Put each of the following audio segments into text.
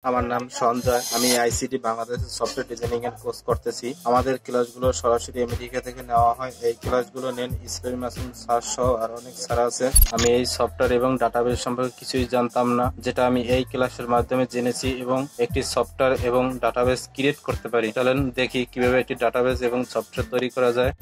আমার নাম সঞ্জয়। আমি আইসিটি বাংলাদেশের সফটওয়্যার ডিজাইনিং এর কোর্স করতেছি। আমাদের ক্লাসগুলো সরাসরি আমেরিকা থেকে নেওয়া হয়। এই ক্লাসগুলো নেন ইসলামী মাসুম স্যার সহ আর অনেক স্যার আছে। আমি এই সফটওয়্যার এবং ডাটাবেস সম্পর্কে কিছুই জানতাম না, যেটা আমি এই ক্লাসের মাধ্যমে জেনেছি এবং একটি সফটওয়্যার এবং ডাটাবেস ক্রিয়েট করতে পারি। চলেন দেখি কিভাবে একটি ডাটাবেস এবং সফটওয়্যার তৈরি করা যায়।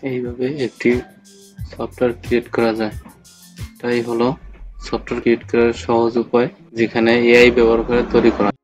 এইভাবে একটি সফটওয়্যার ক্রিয়েট করা যায়। এটাই হলো সফটওয়্যার ক্রিয়েট করার সহজ উপায়, যেখানে এআই ব্যবহার করে তৈরি করা।